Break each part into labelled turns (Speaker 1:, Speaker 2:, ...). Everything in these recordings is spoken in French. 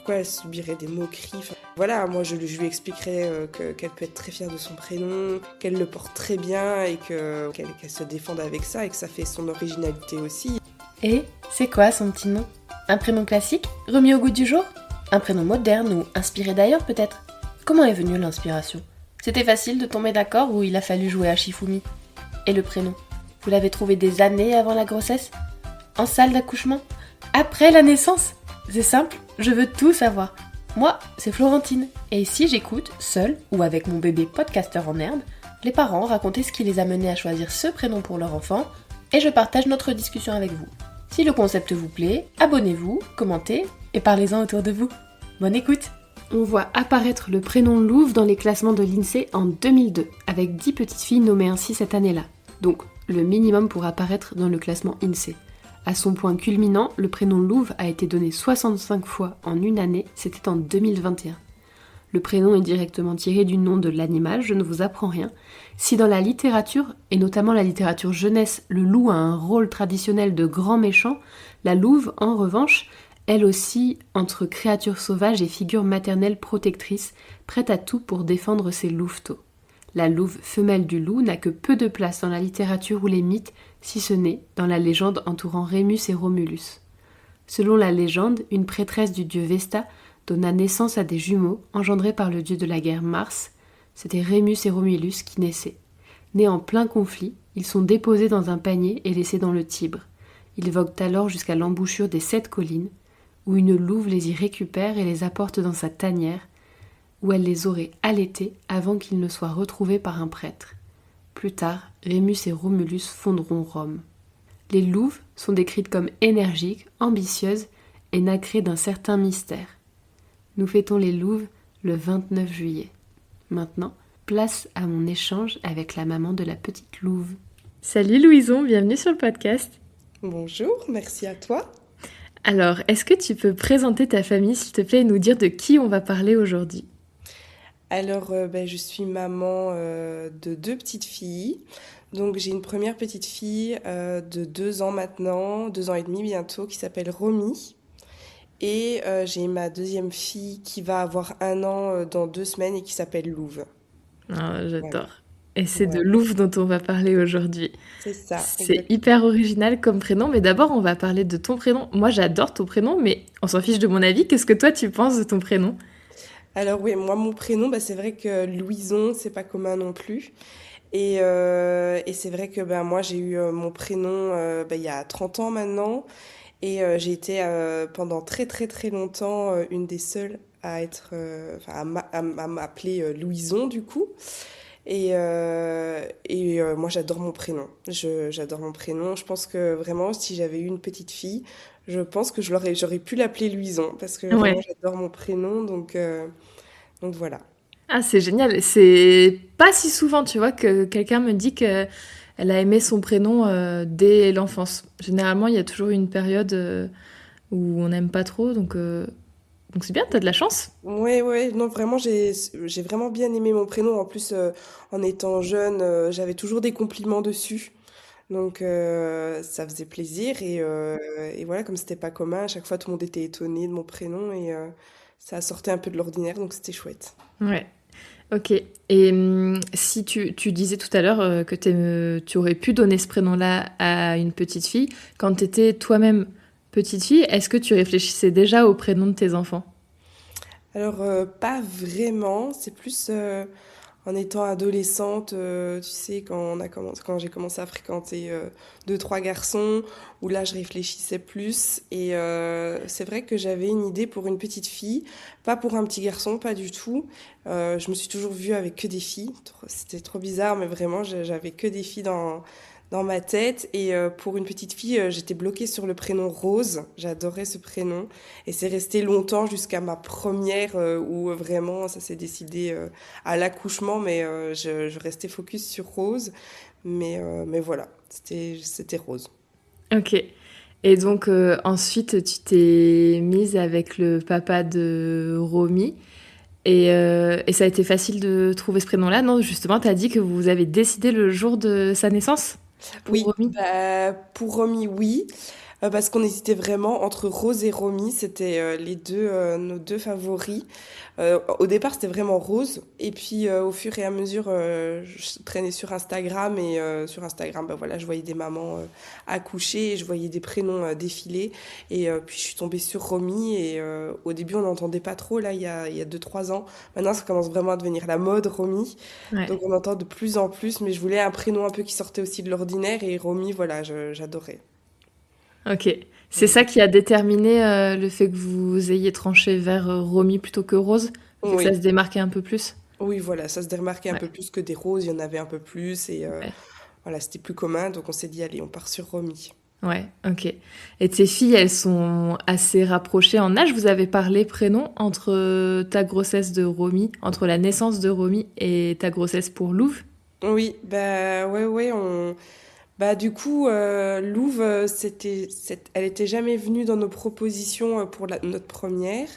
Speaker 1: pourquoi elle subirait des moqueries. Enfin, voilà, moi je lui expliquerai qu'elle peut être très fière de son prénom, qu'elle le porte très bien et qu'elle se défende avec ça et que ça fait son originalité aussi.
Speaker 2: Et c'est quoi son petit nom? Un prénom classique, remis au goût du jour? Un prénom moderne ou inspiré d'ailleurs peut-être? Comment est venue l'inspiration? C'était facile de tomber d'accord ou il a fallu jouer à Shifumi? Et le prénom? Vous l'avez trouvé des années avant la grossesse? En salle d'accouchement? Après la naissance? C'est simple, je veux tout savoir. Moi, c'est Florentine, et ici j'écoute, seule ou avec mon bébé podcasteur en herbe, les parents raconter ce qui les a menés à choisir ce prénom pour leur enfant, et je partage notre discussion avec vous. Si le concept vous plaît, abonnez-vous, commentez et parlez-en autour de vous. Bonne écoute! On voit apparaître le prénom Louve dans les classements de l'INSEE en 2002, avec 10 petites filles nommées ainsi cette année-là. Donc, le minimum pour apparaître dans le classement INSEE. À son point culminant, le prénom Louve a été donné 65 fois en une année, c'était en 2021. Le prénom est directement tiré du nom de l'animal, je ne vous apprends rien. Si dans la littérature, et notamment la littérature jeunesse, le loup a un rôle traditionnel de grand méchant, la louve, en revanche, elle aussi, entre créature sauvage et figure maternelle protectrice, prête à tout pour défendre ses louveteaux. La louve femelle du loup n'a que peu de place dans la littérature ou les mythes, si ce n'est dans la légende entourant Rémus et Romulus. Selon la légende, une prêtresse du dieu Vesta donna naissance à des jumeaux engendrés par le dieu de la guerre Mars. C'était Rémus et Romulus qui naissaient. Nés en plein conflit, ils sont déposés dans un panier et laissés dans le Tibre. Ils voguent alors jusqu'à l'embouchure des 7 collines, où une louve les y récupère et les apporte dans sa tanière, où elle les aurait allaités avant qu'ils ne soient retrouvés par un prêtre. Plus tard, Rémus et Romulus fonderont Rome. Les louves sont décrites comme énergiques, ambitieuses et nacrées d'un certain mystère. Nous fêtons les louves le 29 juillet. Maintenant, place à mon échange avec la maman de la petite louve. Salut Louison, bienvenue sur le podcast.
Speaker 1: Bonjour, merci à toi.
Speaker 2: Alors, est-ce que tu peux présenter ta famille, s'il te plaît, et nous dire de qui on va parler aujourd'hui?
Speaker 1: Alors, je suis maman de 2 petites filles. Donc, j'ai une première petite fille de 2 ans maintenant, 2 ans et demi bientôt, qui s'appelle Romy. Et j'ai ma deuxième fille qui va avoir 1 an dans 2 semaines et qui s'appelle Louve.
Speaker 2: Ah, j'adore.
Speaker 1: Voilà.
Speaker 2: Et c'est de
Speaker 1: Ouais,
Speaker 2: Louve dont on va parler aujourd'hui.
Speaker 1: c'est ça,
Speaker 2: C'est
Speaker 1: exact.
Speaker 2: hyper original comme prénom, mais d'abord on va parler de ton prénom. Moi j'adore ton prénom, mais on s'en fiche de mon avis. Qu'est-ce que toi tu penses de ton prénom?
Speaker 1: Alors oui, moi mon prénom, c'est vrai que Louison, c'est pas commun non plus. Et c'est vrai que moi j'ai eu mon prénom il y a 30 ans maintenant. Et j'ai été pendant très très très longtemps une des seules à être, à m'appeler Louison du coup. Moi j'adore mon prénom. J'adore mon prénom. Je pense que vraiment si j'avais eu une petite fille, je pense que j'aurais pu l'appeler Louison parce que vraiment
Speaker 2: Ouais.
Speaker 1: j'adore mon prénom. Donc voilà.
Speaker 2: Ah, c'est génial. C'est pas si souvent, tu vois, que quelqu'un me dit que elle a aimé son prénom dès l'enfance. Généralement, il y a toujours une période où on n'aime pas trop, donc c'est bien, t'as de la chance.
Speaker 1: Ouais, ouais, non, vraiment, j'ai vraiment bien aimé mon prénom. En plus, en étant jeune, j'avais toujours des compliments dessus. Donc, ça faisait plaisir. Et voilà, comme c'était pas commun, à chaque fois, tout le monde était étonné de mon prénom. Et ça sortait un peu de l'ordinaire, donc c'était chouette.
Speaker 2: Ouais. Ok. Et si tu disais tout à l'heure que tu aurais pu donner ce prénom-là à une petite fille, quand tu étais toi-même petite fille, est-ce que tu réfléchissais déjà au prénom de tes enfants?
Speaker 1: Alors, pas vraiment. C'est plus en étant adolescente, tu sais, quand j'ai commencé à fréquenter 2, 3 garçons, où là, je réfléchissais plus. Et c'est vrai que j'avais une idée pour une petite fille, pas pour un petit garçon, pas du tout. Je me suis toujours vue avec que des filles. C'était trop bizarre, mais vraiment, j'avais que des filles dans ma tête. Et pour une petite fille, j'étais bloquée sur le prénom Rose. J'adorais ce prénom. Et c'est resté longtemps jusqu'à ma première, où vraiment ça s'est décidé à l'accouchement, mais je restais focus sur Rose. Mais voilà, c'était Rose.
Speaker 2: Ok. Et donc ensuite, tu t'es mise avec le papa de Romy. Et ça a été facile de trouver ce prénom-là, non? Justement, tu as dit que vous avez décidé le jour de sa naissance pour
Speaker 1: Oui,
Speaker 2: Romy.
Speaker 1: pour Romy, oui. Parce qu'on hésitait vraiment entre Rose et Romy, c'était les deux, nos deux favoris. Au départ, c'était vraiment Rose, et puis au fur et à mesure, je traînais sur Instagram, et sur Instagram, bah voilà, je voyais des mamans accoucher, et je voyais des prénoms défiler, et puis je suis tombée sur Romy, et au début, on n'entendait pas trop, là, il y a 2 3 ans. Maintenant, ça commence vraiment à devenir la mode, Romy,
Speaker 2: Ouais.
Speaker 1: donc on entend de plus en plus, mais je voulais un prénom un peu qui sortait aussi de l'ordinaire, et Romy, voilà, j'adorais.
Speaker 2: Ok. C'est ça qui a déterminé le fait que vous ayez tranché vers Romy plutôt que Rose? Le fait que ça
Speaker 1: Oui.
Speaker 2: se démarquait un peu plus?
Speaker 1: Oui, voilà, ça se démarquait un
Speaker 2: Ouais.
Speaker 1: peu plus que des roses, il y en avait un peu plus et
Speaker 2: Ouais.
Speaker 1: voilà, c'était plus commun, donc on s'est dit, allez, on part sur Romy.
Speaker 2: Ouais, ok. Et tes filles, elles sont assez rapprochées en âge. Vous avez parlé prénom entre ta grossesse de Romy, entre la naissance de Romy et ta grossesse pour Louve?
Speaker 1: Oui, bah ouais, ouais, bah du coup, Louve, elle était jamais venue dans nos propositions pour notre première.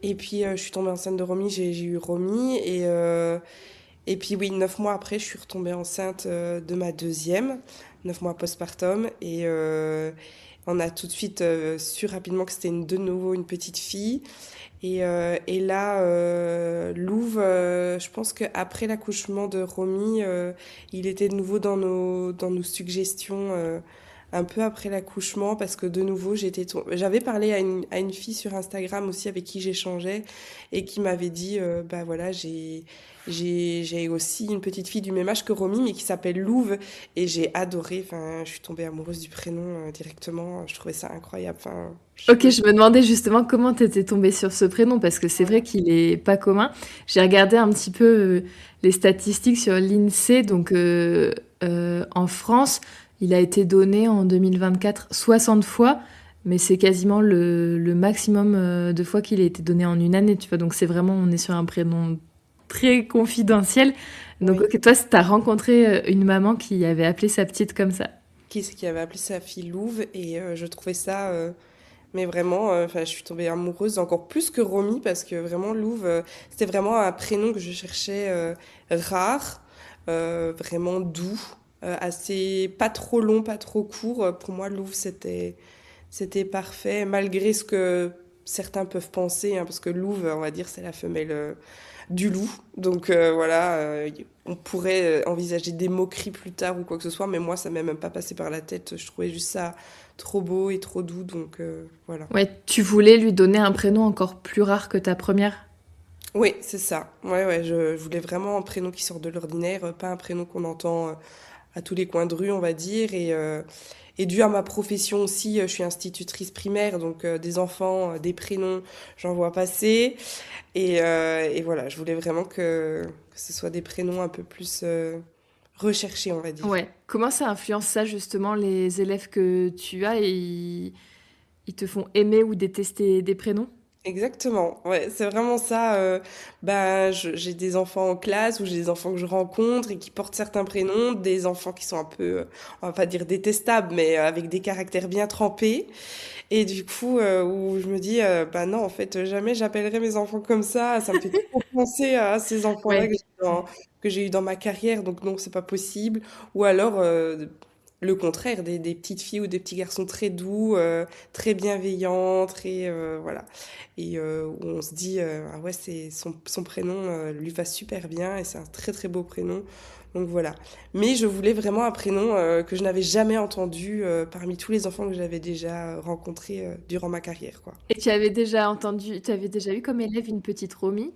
Speaker 1: Et puis je suis tombée enceinte de Romy, j'ai eu Romy et puis oui, 9 mois après, je suis retombée enceinte de ma deuxième, 9 mois postpartum. Et on a tout de suite su rapidement que c'était de nouveau une petite fille. Et là, Louve, je pense qu'après l'accouchement de Romy, il était de nouveau dans nos suggestions un peu après l'accouchement parce que de nouveau, j'avais parlé à une fille sur Instagram aussi avec qui j'échangeais et qui m'avait dit, bah voilà, j'ai aussi une petite fille du même âge que Romy mais qui s'appelle Louve et j'ai adoré, enfin, je suis tombée amoureuse du prénom directement, je trouvais ça incroyable, enfin,
Speaker 2: Ok, je me demandais justement comment t'étais tombée sur ce prénom parce que c'est vrai qu'il est pas commun. J'ai regardé un petit peu les statistiques sur l'INSEE. Donc en France, il a été donné en 2024 60 fois, mais c'est quasiment le maximum de fois qu'il a été donné en une année. Tu vois, donc c'est vraiment, on est sur un prénom très confidentiel. Donc
Speaker 1: oui.
Speaker 2: ok, toi, t'as rencontré une maman qui avait appelé sa petite comme ça.
Speaker 1: Qui c'est qui avait appelé sa fille Louve et je trouvais ça mais vraiment enfin je suis tombée amoureuse encore plus que Romy parce que vraiment Louve c'était vraiment un prénom que je cherchais rare vraiment doux assez pas trop long pas trop court. Pour moi Louve c'était parfait malgré ce que certains peuvent penser hein, parce que Louve on va dire c'est la femelle du loup. Donc voilà, on pourrait envisager des moqueries plus tard ou quoi que ce soit, mais moi ça m'est même pas passé par la tête. Je trouvais juste ça trop beau et trop doux, donc voilà.
Speaker 2: Ouais, tu voulais lui donner un prénom encore plus rare que ta première?
Speaker 1: Oui, c'est ça. Ouais, ouais, je voulais vraiment un prénom qui sort de l'ordinaire, pas un prénom qu'on entend à tous les coins de rue, on va dire. Et dû à ma profession aussi, je suis institutrice primaire, donc des enfants, des prénoms, j'en vois passer. Et voilà, je voulais vraiment que ce soit des prénoms un peu plus recherchés, on va dire.
Speaker 2: Ouais. Comment ça influence ça justement les élèves que tu as et ils te font aimer ou détester des prénoms?
Speaker 1: Exactement, ouais, c'est vraiment ça. Bah, j'ai des enfants en classe ou j'ai des enfants que je rencontre et qui portent certains prénoms, des enfants qui sont un peu, on va pas dire détestables, mais avec des caractères bien trempés. Et du coup, où je me dis, bah non, en fait, jamais j'appellerai mes enfants comme ça me fait trop penser à ces enfants-là
Speaker 2: Ouais.
Speaker 1: que j'ai eu dans ma carrière, donc non, c'est pas possible. Ou alors, le contraire, des petites filles ou des petits garçons très doux, très bienveillants, très, voilà. Et où on se dit, ah ouais, son prénom lui va super bien et c'est un très très beau prénom. Donc voilà. Mais je voulais vraiment un prénom que je n'avais jamais entendu parmi tous les enfants que j'avais déjà rencontrés durant ma carrière, quoi.
Speaker 2: Et tu avais déjà entendu, tu avais déjà eu comme élève une petite Romy?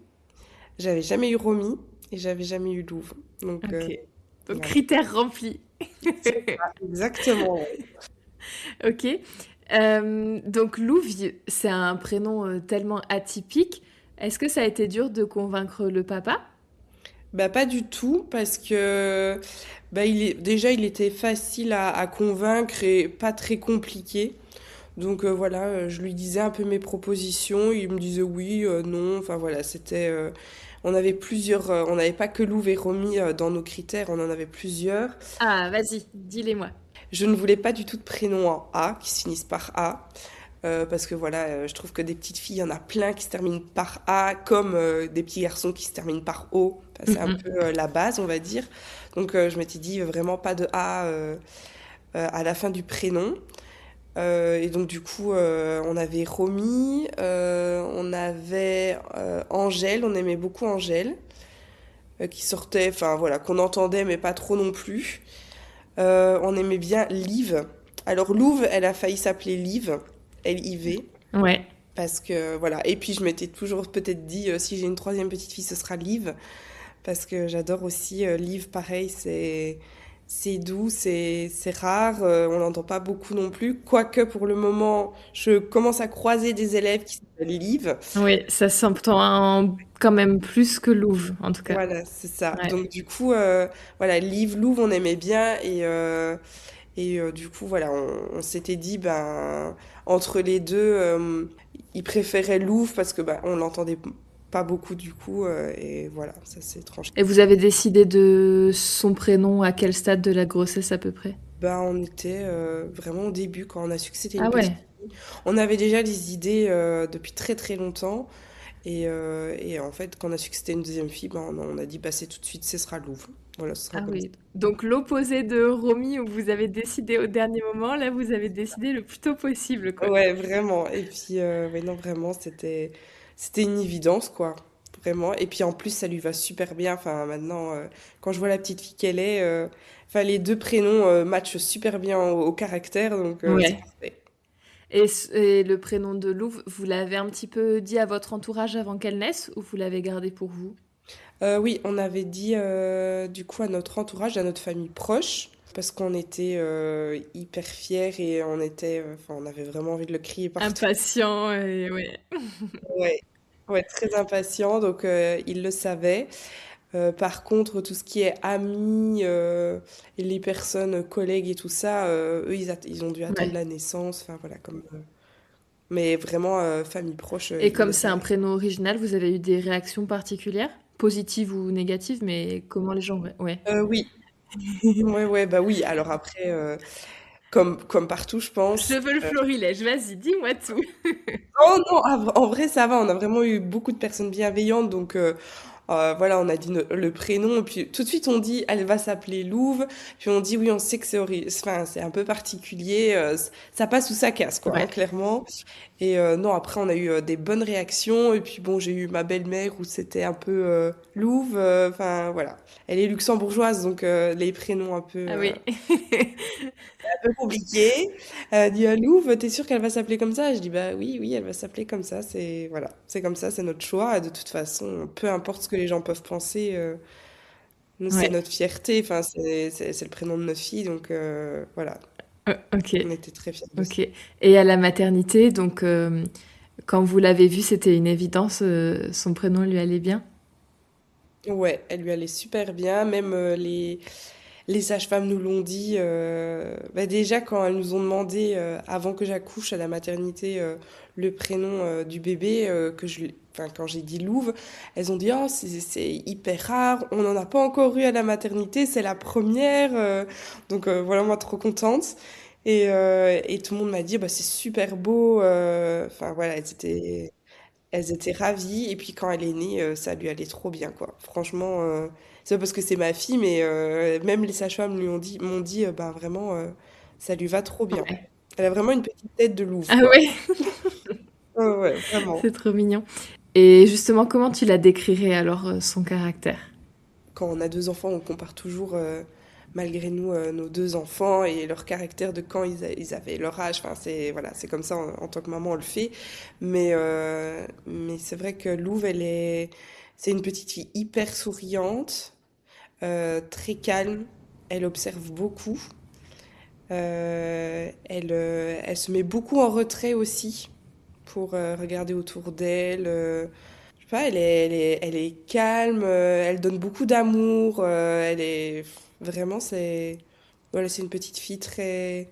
Speaker 1: J'avais jamais eu Romy et j'avais jamais eu Louve. Donc
Speaker 2: Ok. Donc
Speaker 1: voilà.
Speaker 2: critère rempli.
Speaker 1: C'est ça, exactement. Ouais.
Speaker 2: Ok. Donc Louve, c'est un prénom tellement atypique. Est-ce que ça a été dur de convaincre le papa?
Speaker 1: Bah pas du tout parce que bah déjà il était facile à convaincre et pas très compliqué. Donc voilà, je lui disais un peu mes propositions, il me disait oui, non, enfin voilà, on avait plusieurs, on n'avait pas que Louvre et Romy dans nos critères, on en avait plusieurs.
Speaker 2: Ah, vas-y, dis-les-moi.
Speaker 1: Je ne voulais pas du tout de prénom en A, qui se finissent par A, parce que voilà, je trouve que des petites filles, il y en a plein qui se terminent par A, comme des petits garçons qui se terminent par O. Enfin, c'est un
Speaker 2: Mhm.
Speaker 1: peu la base, on va dire. Donc je m'étais dit vraiment pas de A à la fin du prénom. Et donc du coup, on avait Romy, on avait Angèle, on aimait beaucoup Angèle, qui sortait, enfin voilà, qu'on entendait mais pas trop non plus. On aimait bien Liv. Alors Louve, elle a failli s'appeler Liv, Liv,
Speaker 2: Ouais.
Speaker 1: parce que voilà. Et puis je m'étais toujours peut-être dit, si j'ai une troisième petite fille, ce sera Liv, parce que j'adore aussi Liv, pareil, c'est doux, c'est rare, on n'entend pas beaucoup non plus. Quoique pour le moment, je commence à croiser des élèves qui s'appellent Liv.
Speaker 2: Oui, ça s'entend quand même plus que Louve, en tout cas.
Speaker 1: Voilà, c'est ça.
Speaker 2: Ouais.
Speaker 1: Donc du coup, voilà, Liv, Louve, on aimait bien et du coup, voilà, on s'était dit, ben, entre les deux, il préférait Louve parce que ben, on l'entendait pas beaucoup du coup, et voilà, ça s'est tranché.
Speaker 2: Et vous avez décidé de son prénom à quel stade de la grossesse à peu près?
Speaker 1: Ben, on était vraiment au début quand on a su que c'était
Speaker 2: Ah
Speaker 1: une petite
Speaker 2: ouais.
Speaker 1: fille. On avait déjà des idées depuis très très longtemps et en fait, quand on a su que c'était une deuxième fille, ben, on a dit, bah, c'est tout de suite, ce sera Louve. Voilà, ce sera
Speaker 2: Ah
Speaker 1: comme ça.
Speaker 2: oui. Donc l'opposé de Romy où vous avez décidé au dernier moment, là vous avez décidé le plus tôt possible, quoi.
Speaker 1: Ouais, vraiment. Et puis, ouais, non, vraiment, c'était une évidence, quoi. Vraiment. Et puis, en plus, ça lui va super bien. Enfin, maintenant, quand je vois la petite fille qu'elle est, enfin, les deux prénoms matchent super bien au caractère, donc c'est
Speaker 2: Ouais.
Speaker 1: parfait.
Speaker 2: Et le prénom de Louve, vous l'avez un petit peu dit à votre entourage avant qu'elle naisse ou vous l'avez gardé pour vous?
Speaker 1: Oui, on avait dit, du coup, à notre entourage, à notre famille proche, parce qu'on était hyper fiers et on était, enfin, on avait vraiment envie de le crier partout.
Speaker 2: Impatient et ouais.
Speaker 1: Ouais, ouais, très impatient, donc il le savait. Par contre, tout ce qui est amis et les personnes, collègues et tout ça, eux, ils ont dû attendre
Speaker 2: Ouais.
Speaker 1: la naissance. Enfin, voilà, comme, mais vraiment, famille proche,
Speaker 2: Et
Speaker 1: ils
Speaker 2: comme
Speaker 1: le
Speaker 2: c'est un
Speaker 1: savaient.
Speaker 2: prénom original, vous avez eu des réactions particulières? Positives ou négatives, mais comment les gens... Ouais.
Speaker 1: Oui, ouais, ouais, bah oui. Alors après, comme partout, je
Speaker 2: Je
Speaker 1: pense.
Speaker 2: veux le florilège, vas-y, dis-moi tout.
Speaker 1: Oh non, en vrai, ça va. On a vraiment eu beaucoup de personnes bienveillantes, donc voilà, on a dit le prénom, et puis tout de suite on dit elle va s'appeler Louve, puis on dit oui, on sait que enfin, c'est un peu particulier, ça passe ou ça casse, quoi, hein,
Speaker 2: Ouais.
Speaker 1: clairement. Et non, après on a eu des bonnes réactions, et puis bon, j'ai eu ma belle-mère où c'était un peu Louve, enfin voilà. Elle est luxembourgeoise, donc les prénoms
Speaker 2: Ah oui.
Speaker 1: un peu compliqués. Elle dit Louve, t'es sûre qu'elle va s'appeler comme ça? Je dis bah oui, oui, elle va s'appeler comme ça, c'est voilà, c'est comme ça, c'est notre choix, et de toute façon, peu importe ce que les gens peuvent penser. Nous, c'est
Speaker 2: Ouais.
Speaker 1: notre fierté, enfin, c'est le prénom de notre fille, donc voilà,
Speaker 2: Ok.
Speaker 1: on était très fiers de ça.
Speaker 2: Ok. Et à la maternité, donc quand vous l'avez vu, c'était une évidence, son prénom lui allait bien?
Speaker 1: Ouais, elle lui allait super bien, même les sages-femmes nous l'ont dit. Bah déjà, quand elles nous ont demandé, avant que j'accouche à la maternité, le prénom du bébé, enfin, quand j'ai dit Louve, elles ont dit, oh, c'est hyper rare, on n'en a pas encore eu à la maternité, c'est la première. Donc voilà, moi, trop contente. Et tout le monde m'a dit, bah, c'est super beau. Enfin voilà, elles étaient ravies. Et puis quand elle est née, ça lui allait trop bien, quoi. Franchement, c'est pas parce que c'est ma fille, mais même les sages-femmes m'ont dit, bah vraiment, ça lui va trop bien.
Speaker 2: Ouais.
Speaker 1: Elle a vraiment une petite tête de louve,
Speaker 2: Ah
Speaker 1: quoi.
Speaker 2: ouais,
Speaker 1: Ouais, ouais, vraiment.
Speaker 2: c'est trop mignon. Et justement, comment tu la décrirais alors, son caractère?
Speaker 1: Quand on a deux enfants, on compare toujours, malgré nous, nos deux enfants et leur caractère de quand ils avaient leur âge. Enfin, c'est voilà, c'est comme ça en tant que maman, on le fait. Mais c'est vrai que Louve, c'est une petite fille hyper souriante, très calme. Elle observe beaucoup. Elle se met beaucoup en retrait aussi pour regarder autour d'elle. Je sais pas, elle est calme, elle donne beaucoup d'amour. Elle est vraiment, voilà, c'est une petite fille très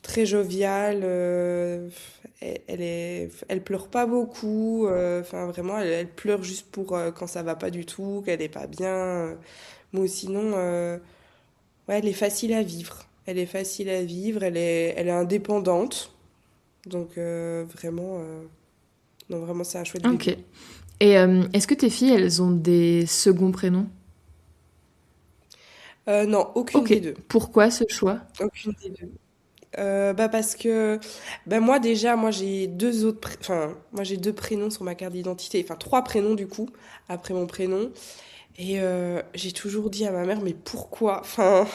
Speaker 1: très joviale. Elle pleure pas beaucoup. Enfin, vraiment, elle pleure juste pour quand ça va pas du tout, qu'elle est pas bien. Mais sinon, ouais, elle est facile à vivre. Elle est facile à vivre. Elle est indépendante. Donc vraiment, non, vraiment, c'est un chouette
Speaker 2: Ok.
Speaker 1: bébé.
Speaker 2: Et est-ce que tes filles, elles ont des seconds prénoms?
Speaker 1: Non, aucune
Speaker 2: Ok.
Speaker 1: des deux.
Speaker 2: Pourquoi ce choix?
Speaker 1: Aucune des deux. Bah parce que moi déjà moi j'ai deux autres enfin moi j'ai deux prénoms sur ma carte d'identité, enfin trois prénoms du coup après mon prénom et j'ai toujours dit à ma mère mais pourquoi enfin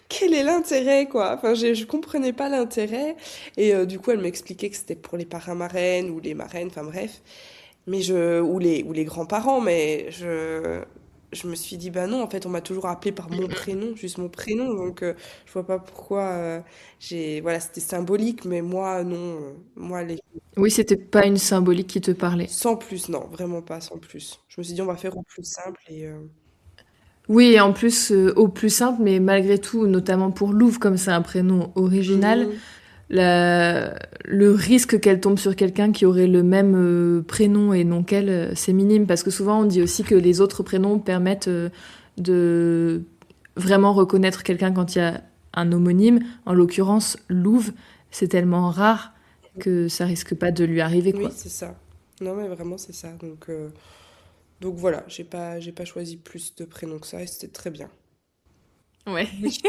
Speaker 1: quel est l'intérêt quoi enfin je comprenais pas l'intérêt et du coup elle m'expliquait que c'était pour les parrains marraines ou les marraines enfin bref mais ou les grands-parents mais je me suis dit bah non en fait on m'a toujours appelé par mon prénom juste mon prénom donc je vois pas pourquoi j'ai voilà c'était symbolique mais moi non moi les
Speaker 3: Oui, c'était pas une symbolique qui te parlait.
Speaker 1: sans plus non vraiment pas sans plus je me suis dit on va faire au plus simple et
Speaker 3: Oui, et en plus, au plus simple, mais malgré tout, notamment pour Louvre, comme c'est un prénom original,
Speaker 1: mhm.
Speaker 3: le risque qu'elle tombe sur quelqu'un qui aurait le même prénom et non qu'elle, c'est minime. Parce que souvent, on dit aussi que les autres prénoms permettent de vraiment reconnaître quelqu'un quand il y a un homonyme. En l'occurrence, Louvre, c'est tellement rare que ça risque pas de lui arriver,
Speaker 1: Oui
Speaker 3: quoi.
Speaker 1: c'est ça non mais vraiment c'est ça donc voilà j'ai pas choisi plus de prénoms que ça et c'était très bien
Speaker 3: Ouais.
Speaker 1: oui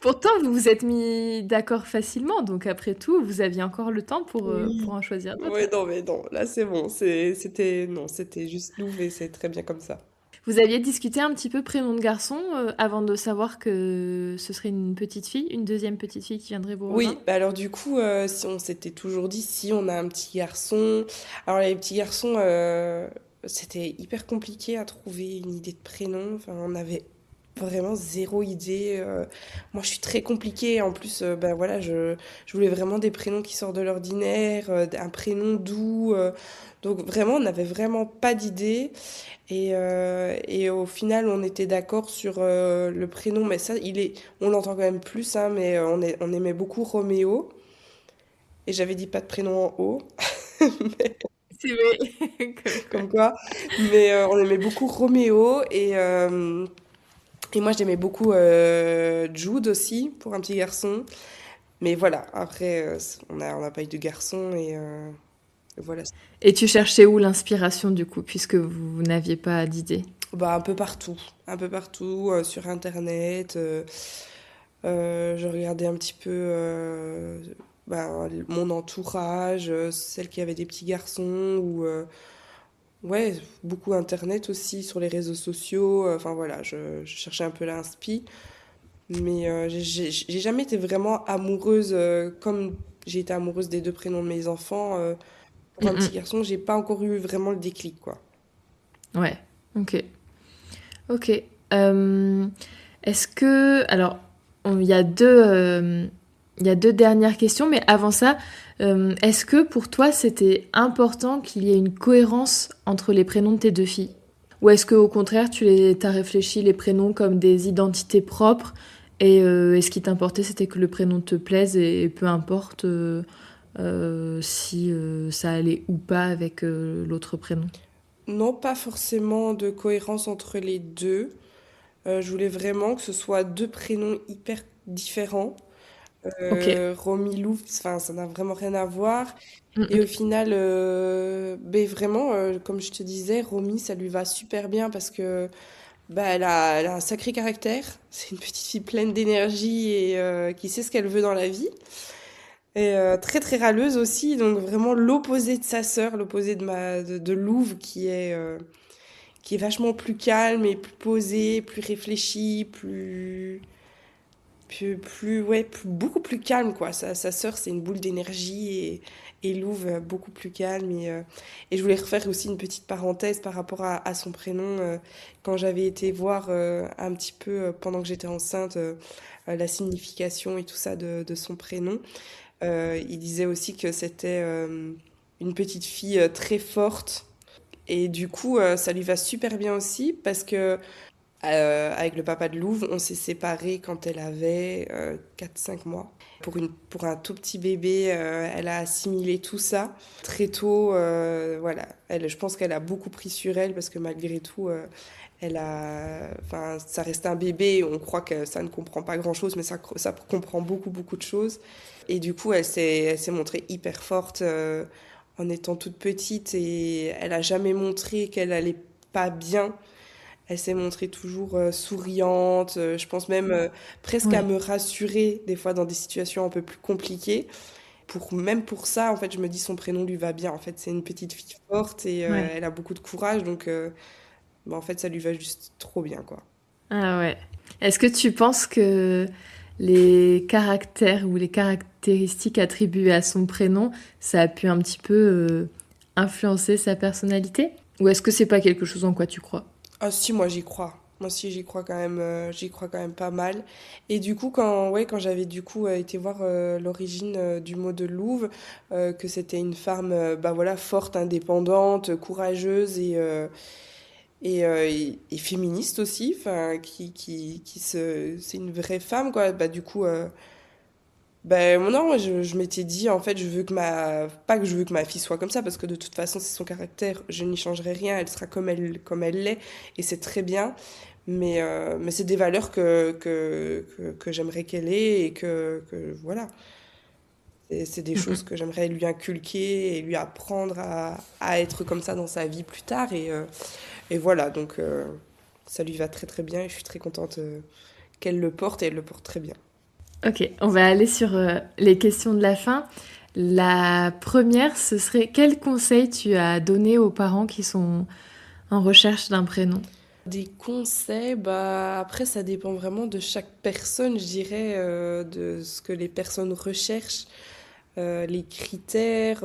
Speaker 3: Pourtant, vous vous êtes mis d'accord facilement, donc après tout, vous aviez encore le temps pour
Speaker 1: oui
Speaker 3: en choisir d'autres.
Speaker 1: ouais non mais non là c'est bon c'était non c'était juste Louvre et c'est très bien comme ça.
Speaker 3: Vous aviez discuté un petit peu prénom de garçon avant de savoir que ce serait une petite fille, une deuxième petite fille qui viendrait vous
Speaker 1: Oui,
Speaker 3: rejoindre?
Speaker 1: bah alors du coup, si on s'était toujours dit, si on a un petit garçon. Alors les petits garçons, c'était hyper compliqué à trouver une idée de prénom. Enfin, on avait vraiment zéro idée. Moi, je suis très compliquée. En plus, ben voilà, je voulais vraiment des prénoms qui sortent de l'ordinaire, un prénom doux. Donc vraiment, on n'avait vraiment pas d'idée. Et au final, on était d'accord sur le prénom, mais ça, on l'entend quand même plus, hein, mais on aimait beaucoup Roméo. Et j'avais dit pas de prénom en haut,
Speaker 3: C'est vrai. Comme quoi.
Speaker 1: comme quoi. Mais on aimait beaucoup Roméo et moi j'aimais beaucoup Jude aussi pour un petit garçon. Mais voilà, après on n'a pas eu de garçon et voilà.
Speaker 3: Et tu cherchais où l'inspiration du coup, puisque vous n'aviez pas d'idée?
Speaker 1: Bah un peu partout sur Internet. Je regardais un petit peu mon entourage, celles qui avaient des petits garçons ou ouais, beaucoup Internet aussi sur les réseaux sociaux. Enfin voilà, je cherchais un peu l'inspi, mais j'ai jamais été vraiment amoureuse comme j'ai été amoureuse des deux prénoms de mes enfants. Pour un petit
Speaker 3: Mm,
Speaker 1: garçon, j'ai pas encore eu vraiment le déclic quoi.
Speaker 3: mm. Ouais, ok. Ok. Euh, Est-ce que... Alors, il y a deux dernières questions, mais avant ça, est-ce que pour toi, c'était important qu'il y ait une cohérence entre les prénoms de tes deux filles? Ou est-ce que au contraire, t'as réfléchi les prénoms comme des identités propres et ce qui t'importait, c'était que le prénom te plaise et peu importe si ça allait ou pas avec l'autre prénom?
Speaker 1: Non, pas forcément de cohérence entre les deux. Je voulais vraiment que ce soit deux prénoms hyper différents.
Speaker 3: Ok.
Speaker 1: Romy Lou, enfin, ça n'a vraiment rien à voir.
Speaker 3: Mm,
Speaker 1: Et au
Speaker 3: mm.
Speaker 1: final, ben vraiment, comme je te disais, Romy, ça lui va super bien parce que bah, elle a un sacré caractère. C'est une petite fille pleine d'énergie et qui sait ce qu'elle veut dans la vie. Et très très râleuse aussi, donc vraiment l'opposé de sa sœur, l'opposé de Louve qui est vachement plus calme et plus posée, plus réfléchie, beaucoup plus calme, quoi. Sa sœur, c'est une boule d'énergie et Louve, beaucoup plus calme. Et je voulais refaire aussi une petite parenthèse par rapport à son prénom. Quand j'avais été voir un petit peu, pendant que j'étais enceinte, la signification et tout ça de son prénom, il disait aussi que c'était une petite fille très forte. Et du coup, ça lui va super bien aussi parce que avec le papa de Louve, on s'est séparés quand elle avait 4-5 mois. Pour un tout petit bébé, elle a assimilé tout ça très tôt. Voilà, je pense qu'elle a beaucoup pris sur elle parce que malgré tout, enfin, ça reste un bébé. On croit que ça ne comprend pas grand-chose, mais ça comprend beaucoup, beaucoup de choses. Et du coup, elle s'est montrée hyper forte en étant toute petite et elle a jamais montré qu'elle allait pas bien. elle s'est montrée toujours souriante. Je pense même presque à
Speaker 3: Ouais.
Speaker 1: me rassurer des fois dans des situations un peu plus compliquées. Même pour ça, en fait, je me dis son prénom lui va bien. En fait, c'est une petite fille forte et
Speaker 3: Ouais.
Speaker 1: elle a beaucoup de courage, donc bah, en fait, ça lui va juste trop bien, quoi.
Speaker 3: Ah ouais. Est-ce que tu penses que les caractères ou les caractéristiques attribuées à son prénom, ça a pu un petit peu influencer sa personnalité? Ou est-ce que c'est pas quelque chose en quoi tu crois?
Speaker 1: Ah si, moi j'y crois. Moi si j'y crois quand même pas mal. Et du coup quand j'avais du coup été voir l'origine du mot de Louve, que c'était une femme bah voilà forte, indépendante, courageuse et féministe aussi, enfin c'est une vraie femme quoi. Bah du coup ben non, moi, je m'étais dit en fait je veux que ma pas que je veux que ma fille soit comme ça parce que de toute façon c'est son caractère, je n'y changerai rien, elle sera comme elle l'est et c'est très bien. Mais c'est des valeurs que j'aimerais qu'elle ait et que voilà. C'est des choses
Speaker 3: Mhm.
Speaker 1: que j'aimerais lui inculquer et lui apprendre à être comme ça dans sa vie plus tard. Et voilà, donc ça lui va très très bien et je suis très contente qu'elle le porte et elle le porte très bien.
Speaker 3: Ok, on va aller sur les questions de la fin. La première, ce serait quel conseil tu as donné aux parents qui sont en recherche d'un prénom?
Speaker 1: Des conseils, bah après ça dépend vraiment de chaque personne, je dirais, de ce que les personnes recherchent, les critères.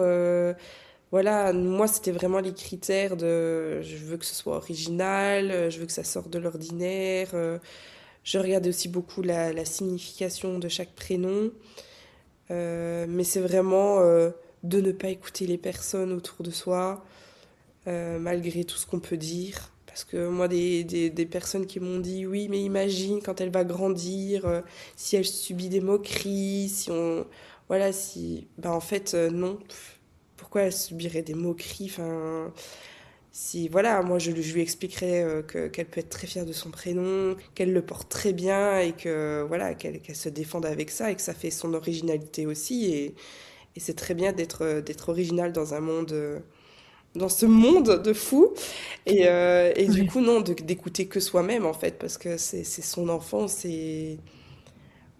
Speaker 1: Voilà, moi c'était vraiment les critères de je veux que ce soit original, je veux que ça sorte de l'ordinaire. Je regardais aussi beaucoup la signification de chaque prénom. Mais c'est vraiment de ne pas écouter les personnes autour de soi, malgré tout ce qu'on peut dire. Parce que moi, des personnes qui m'ont dit, oui, mais imagine quand elle va grandir, si elle subit des moqueries, si on... Voilà, si... Bah en fait, non. Pourquoi elle subirait des moqueries? Enfin, si, voilà, moi je lui expliquerai qu'elle peut être très fière de son prénom, qu'elle le porte très bien et que voilà, qu'elle se défende avec ça et que ça fait son originalité aussi. Et c'est très bien d'être original dans un monde, dans ce monde de fous. Et du
Speaker 3: Ouais.
Speaker 1: coup, non, d'écouter que soi-même en fait, parce que c'est son enfance et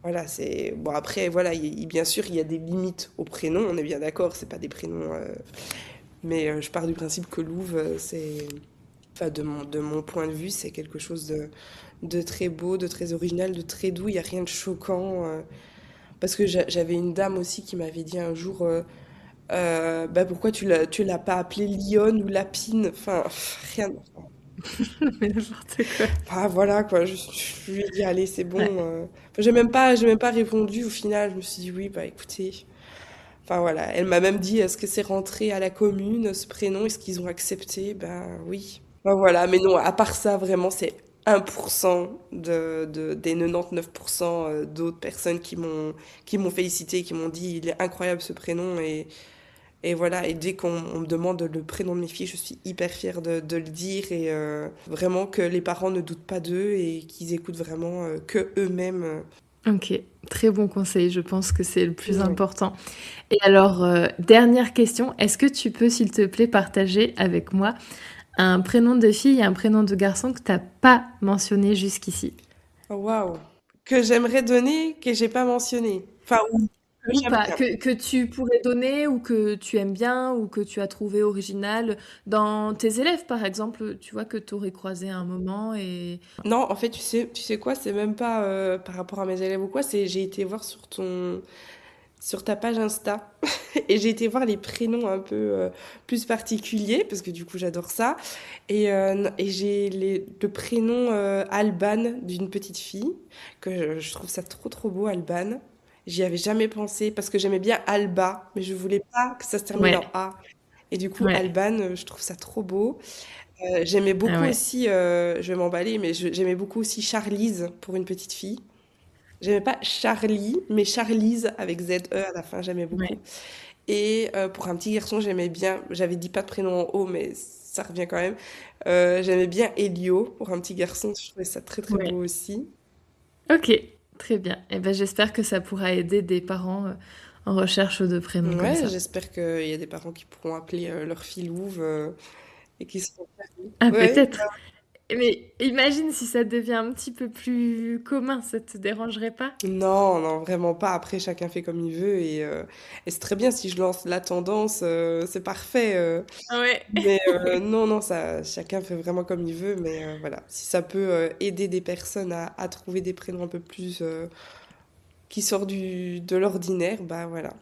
Speaker 1: voilà, c'est bon après voilà, bien sûr il y a des limites aux prénoms, on est bien d'accord, c'est pas des prénoms, mais je pars du principe que Louve, c'est enfin, de mon point de vue, c'est quelque chose de très beau, de très original, de très doux. Il n'y a rien de choquant. Parce que j'avais une dame aussi qui m'avait dit un jour, bah pourquoi tu l'as pas appelée Lionne ou Lapine? Enfin, rien.
Speaker 3: Mais n'importe quoi.
Speaker 1: Ah voilà quoi, je lui ai dit allez c'est bon.
Speaker 3: Ouais.
Speaker 1: Enfin, j'ai même pas répondu au final. Je me suis dit oui bah écoutez. Enfin voilà, elle m'a même dit est-ce que c'est rentré à la commune ce prénom? Est-ce qu'ils ont accepté? Ben oui. Ben voilà, mais non, à part ça vraiment c'est 1% des 99% d'autres personnes qui m'ont félicité, qui m'ont dit il est incroyable ce prénom et voilà, et dès qu'on me demande le prénom de mes filles, je suis hyper fière de le dire et vraiment que les parents ne doutent pas d'eux et qu'ils écoutent vraiment que eux-mêmes.
Speaker 3: Ok, très bon conseil, je pense que c'est le plus
Speaker 1: Ouais.
Speaker 3: important. Et alors, dernière question, est-ce que tu peux, s'il te plaît, partager avec moi un prénom de fille et un prénom de garçon que tu n'as pas mentionné jusqu'ici?
Speaker 1: Oh, waouh. Que j'aimerais donner, que j'ai pas mentionné. Enfin, ou que
Speaker 3: Ou
Speaker 1: j'aime
Speaker 3: pas,
Speaker 1: bien.
Speaker 3: que tu pourrais donner ou que tu aimes bien ou que tu as trouvé original dans tes élèves, par exemple, tu vois, que tu aurais croisé à un moment et...
Speaker 1: Non, en fait, tu sais quoi, c'est même pas par rapport à mes élèves ou quoi, c'est j'ai été voir sur ta page Insta et j'ai été voir les prénoms un peu plus particuliers parce que du coup j'adore ça et j'ai le prénom Alban d'une petite fille que je trouve ça trop trop beau Alban. J'y avais jamais pensé parce que j'aimais bien Alba mais je voulais pas que ça se termine en
Speaker 3: Ouais,
Speaker 1: A. Et du coup
Speaker 3: ouais,
Speaker 1: Alban, je trouve ça trop beau. J'aimais
Speaker 3: ah
Speaker 1: beaucoup
Speaker 3: ouais,
Speaker 1: aussi, je vais m'emballer, mais j'aimais beaucoup aussi Charlize pour une petite fille. J'aimais pas Charlie, mais Charlize avec Z-E à la fin, j'aimais beaucoup.
Speaker 3: ouais,
Speaker 1: Et pour un petit garçon, j'aimais bien, j'avais dit pas de prénom en haut, mais ça revient quand même. J'aimais bien Elio pour un petit garçon, je trouvais ça très très beau
Speaker 3: ouais.
Speaker 1: aussi.
Speaker 3: Ok, très bien. Et ben, j'espère que ça pourra aider des parents en recherche de prénoms comme
Speaker 1: Ouais,
Speaker 3: ça.
Speaker 1: j'espère qu'il y a des parents qui pourront appeler leur fille Louve et qui seront ravis.
Speaker 3: Ah,
Speaker 1: Ouais,
Speaker 3: peut-être. Mais imagine si ça devient un petit peu plus commun, ça te dérangerait pas?
Speaker 1: Non, non, vraiment pas. Après, chacun fait comme il veut et c'est très bien si je lance la tendance, c'est parfait.
Speaker 3: Ouais.
Speaker 1: Mais non, non, ça, chacun fait vraiment comme il veut. Mais voilà, si ça peut aider des personnes à trouver des prénoms un peu plus qui sortent de l'ordinaire, bah voilà.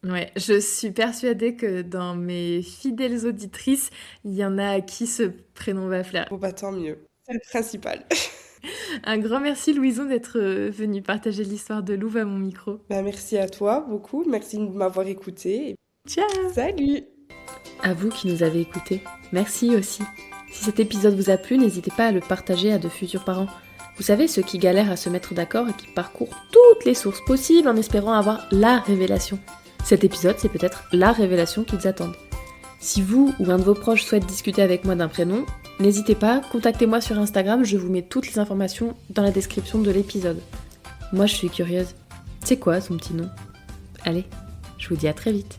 Speaker 3: Ouais, je suis persuadée que dans mes fidèles auditrices, il y en a à qui ce prénom va plaire.
Speaker 1: Bon, bah tant mieux. C'est le principal.
Speaker 3: Un grand merci Louison d'être venue partager l'histoire de Louve à mon micro.
Speaker 1: Bah, merci à toi beaucoup. Merci de m'avoir écouté.
Speaker 3: Ciao!
Speaker 1: Salut!
Speaker 2: À vous qui nous avez écoutés, merci aussi. Si cet épisode vous a plu, n'hésitez pas à le partager à de futurs parents. Vous savez, ceux qui galèrent à se mettre d'accord et qui parcourent toutes les sources possibles en espérant avoir la révélation. Cet épisode, c'est peut-être la révélation qu'ils attendent. Si vous ou un de vos proches souhaite discuter avec moi d'un prénom, n'hésitez pas, contactez-moi sur Instagram, je vous mets toutes les informations dans la description de l'épisode. Moi, je suis curieuse. C'est quoi son petit nom? Allez, je vous dis à très vite.